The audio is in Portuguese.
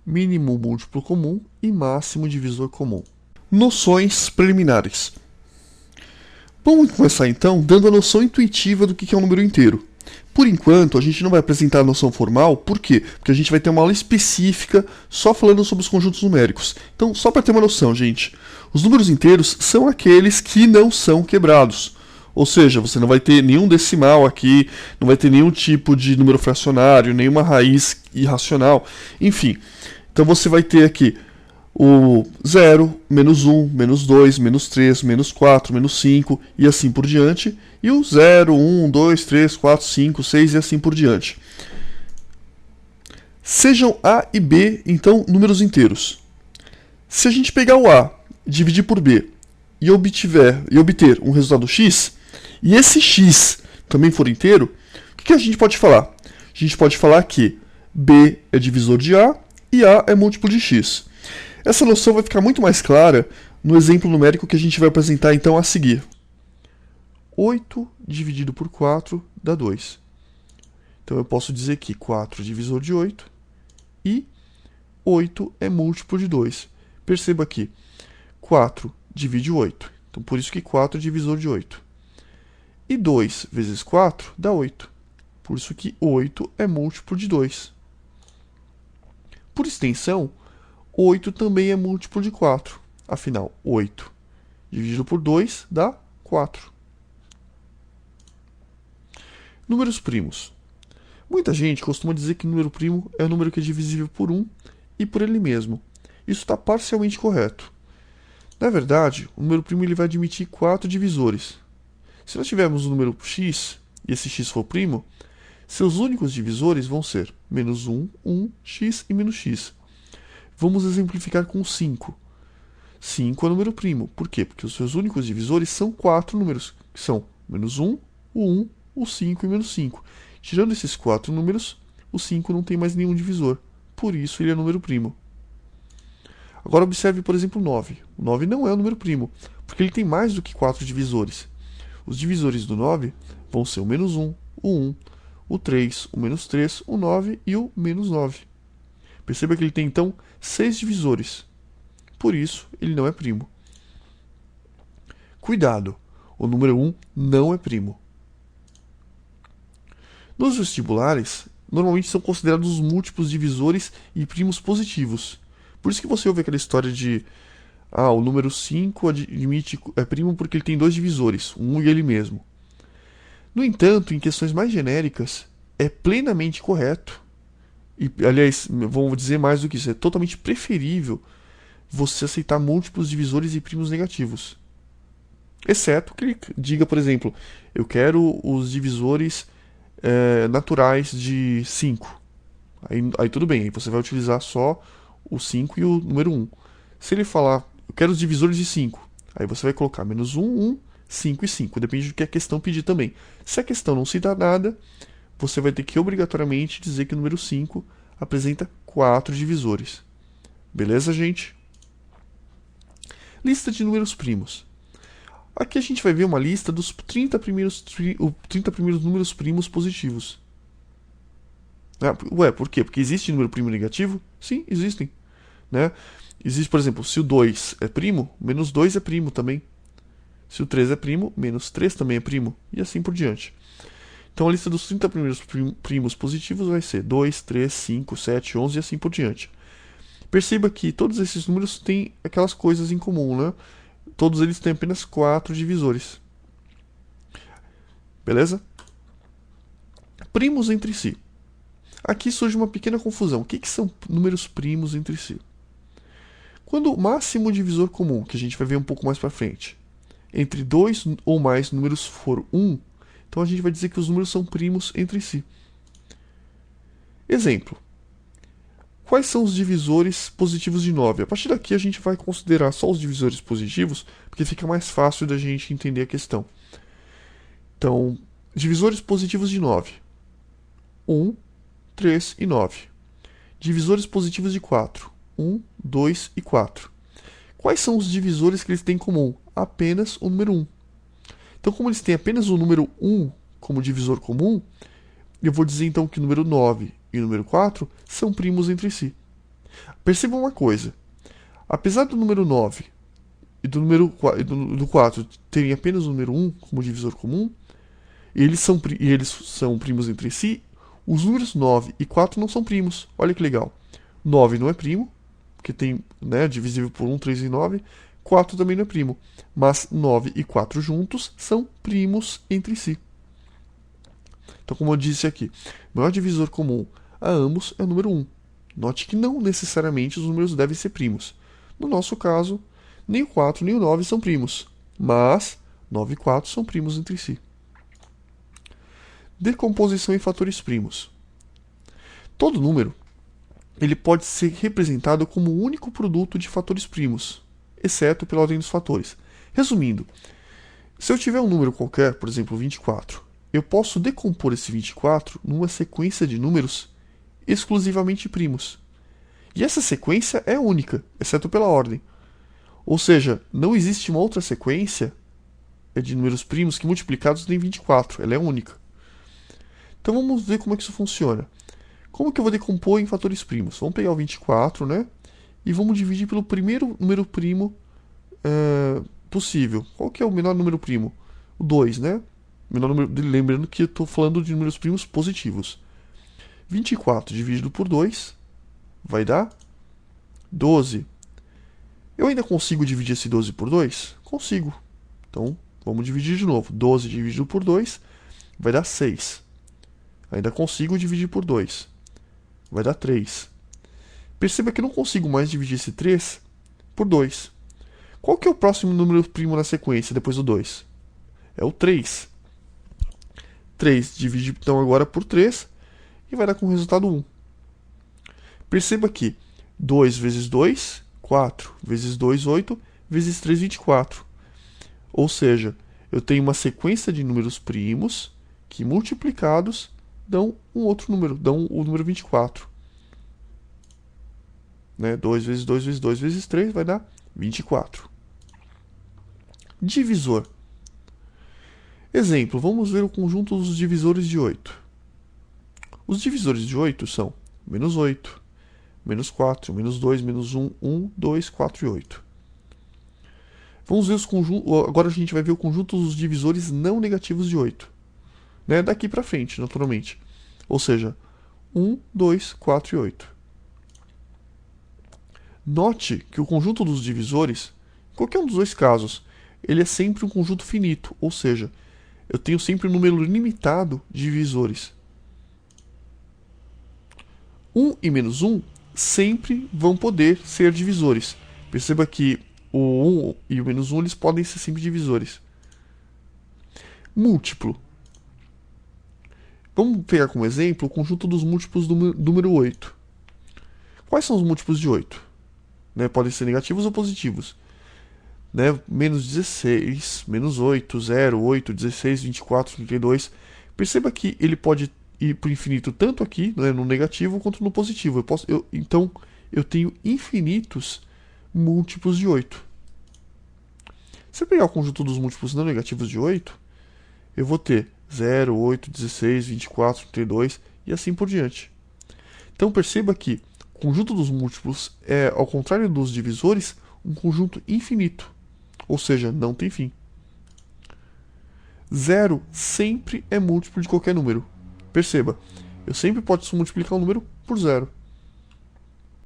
mínimo múltiplo comum e máximo divisor comum. Noções preliminares. Vamos começar então dando a noção intuitiva do que é um número inteiro. Por enquanto, a gente não vai apresentar a noção formal, por quê? Porque a gente vai ter uma aula específica só falando sobre os conjuntos numéricos. Então, só para ter uma noção, gente, os números inteiros são aqueles que não são quebrados. Ou seja, você não vai ter nenhum decimal aqui, não vai ter nenhum tipo de número fracionário, nenhuma raiz irracional, enfim. Então você vai ter aqui o 0, menos 1, menos 2, menos 3, menos 4, menos 5 e assim por diante. E o 0, 1, 2, 3, 4, 5, 6 e assim por diante. Sejam A e B, então, números inteiros. Se a gente pegar o A, dividir por B e obter um resultado x, e esse x também for inteiro, o que a gente pode falar? A gente pode falar que B é divisor de A e A é múltiplo de x. Essa noção vai ficar muito mais clara no exemplo numérico que a gente vai apresentar então a seguir. 8 dividido por 4 dá 2. Então eu posso dizer que 4 é divisor de 8 e 8 é múltiplo de 2. Perceba aqui, 4 divide 8. Então por isso que 4 é divisor de 8. E 2 vezes 4 dá 8. Por isso que 8 é múltiplo de 2. Por extensão, 8 também é múltiplo de 4. Afinal, 8 dividido por 2 dá 4. Números primos. Muita gente costuma dizer que número primo é um número que é divisível por 1 e por ele mesmo. Isso está parcialmente correto. Na verdade, o número primo ele vai admitir 4 divisores. Se nós tivermos o número x, e esse x for primo, seus únicos divisores vão ser menos 1, 1, x e menos x. Vamos exemplificar com 5. 5 é número primo. Por quê? Porque os seus únicos divisores são 4 números, que são menos 1, o 1, o 5 e menos 5. Tirando esses 4 números, o 5 não tem mais nenhum divisor. Por isso ele é número primo. Agora observe, por exemplo, o 9. O 9 não é um número primo, porque ele tem mais do que 4 divisores. Os divisores do 9 vão ser o menos 1, o 1, o 3, o menos 3, o 9 e o menos 9. Perceba que ele tem, então, 6 divisores. Por isso, ele não é primo. Cuidado! O número 1 não é primo. Nos vestibulares, normalmente são considerados os múltiplos divisores e primos positivos. Por isso que você ouve aquela história de o número 5 é primo porque ele tem 2 divisores, um e ele mesmo. No entanto, em questões mais genéricas, é plenamente correto. E, aliás, vamos dizer mais do que isso, é totalmente preferível você aceitar múltiplos divisores e primos negativos. Exceto que ele diga, por exemplo, eu quero os divisores naturais de 5. Aí tudo bem, aí você vai utilizar só o 5 e o número 1. Se ele falar, eu quero os divisores de 5, aí você vai colocar menos 1, 1, 5 e 5. Depende do que a questão pedir também. Se a questão não citar nada, você vai ter que obrigatoriamente dizer que o número 5 apresenta 4 divisores. Beleza, gente? Lista de números primos. Aqui a gente vai ver uma lista dos 30 primeiros números primos positivos. Ué, por quê? Porque existe número primo negativo? Sim, existem. Né? Existe, por exemplo, se o 2 é primo, menos 2 é primo também. Se o 3 é primo, menos 3 também é primo. E assim por diante. Então a lista dos 30 primeiros primos positivos vai ser 2, 3, 5, 7, 11 e assim por diante. Perceba que todos esses números têm aquelas coisas em comum, né? Todos eles têm apenas 4 divisores. Beleza? Primos entre si. Aqui surge uma pequena confusão. O que são números primos entre si? Quando o máximo divisor comum, que a gente vai ver um pouco mais para frente, entre 2 ou mais números for 1, então a gente vai dizer que os números são primos entre si. Exemplo. Quais são os divisores positivos de 9? A partir daqui a gente vai considerar só os divisores positivos, porque fica mais fácil da gente entender a questão. Então, divisores positivos de 9. 1, 3 e 9. Divisores positivos de 4. 1, 2 e 4. Quais são os divisores que eles têm em comum? Apenas o número 1. Então, como eles têm apenas o número 1 como divisor comum, eu vou dizer então que o número 9 e o número 4 são primos entre si. Perceba uma coisa. Apesar do número 9 e do número 4 terem apenas o número 1 como divisor comum, e eles são primos entre si, os números 9 e 4 não são primos. Olha que legal. 9 não é primo, porque tem, né, divisível por 1, 3 e 9. 4 também não é primo, mas 9 e 4 juntos são primos entre si. Então, como eu disse aqui, o maior divisor comum a ambos é o número 1. Note que não necessariamente os números devem ser primos. No nosso caso, nem o 4 nem o 9 são primos, mas 9 e 4 são primos entre si. Decomposição em fatores primos. Todo número ele pode ser representado como o único produto de fatores primos, exceto pela ordem dos fatores. Resumindo, se eu tiver um número qualquer, por exemplo 24, eu posso decompor esse 24 numa sequência de números exclusivamente primos. E essa sequência é única, exceto pela ordem. Ou seja, não existe uma outra sequência de números primos que multiplicados deem 24, ela é única. Então vamos ver como é que isso funciona. Como que eu vou decompor em fatores primos? Vamos pegar o 24, né? E vamos dividir pelo primeiro número primo possível. Qual que é o menor número primo? O 2, né? Menor número, lembrando que eu estou falando de números primos positivos. 24 dividido por 2 vai dar 12. Eu ainda consigo dividir esse 12 por 2? Consigo. Então, vamos dividir de novo. 12 dividido por 2 vai dar 6. Ainda consigo dividir por 2. Vai dar 3. Perceba que eu não consigo mais dividir esse 3 por 2. Qual que é o próximo número primo na sequência depois do 2? É o 3. 3 divide então agora por 3 e vai dar como resultado 1. Perceba que 2 vezes 2, 4. Vezes 2, 8. Vezes 3, 24. Ou seja, eu tenho uma sequência de números primos que multiplicados dão um outro número, dão o número 24. Né? 2 vezes 2 vezes 2 vezes 3 vai dar 24. Divisor. Exemplo, vamos ver o conjunto dos divisores de 8. Os divisores de 8 são menos 8, menos 4, menos 2, menos 1, 1, 2, 4 e 8. Vamos ver os conjuntos. Agora a gente vai ver o conjunto dos divisores não negativos de 8. Né? Daqui para frente, naturalmente. Ou seja, 1, 2, 4 e 8. Note que o conjunto dos divisores, em qualquer um dos dois casos, ele é sempre um conjunto finito, ou seja, eu tenho sempre um número limitado de divisores. 1 e menos 1 sempre vão poder ser divisores. Perceba que o 1 e o menos 1 eles podem ser sempre divisores. Múltiplo. Vamos pegar como exemplo o conjunto dos múltiplos do número 8. Quais são os múltiplos de 8? Né, podem ser negativos ou positivos. Né, menos 16, menos 8, 0, 8, 16, 24, 32. Perceba que ele pode ir para o infinito tanto aqui, né, no negativo, quanto no positivo. Então, eu tenho infinitos múltiplos de 8. Se eu pegar o conjunto dos múltiplos não negativos de 8, eu vou ter 0, 8, 16, 24, 32 e assim por diante. Então perceba que o conjunto dos múltiplos é, ao contrário dos divisores, um conjunto infinito, ou seja, não tem fim. 0 sempre é múltiplo de qualquer número. Perceba, eu sempre posso multiplicar um número por 0.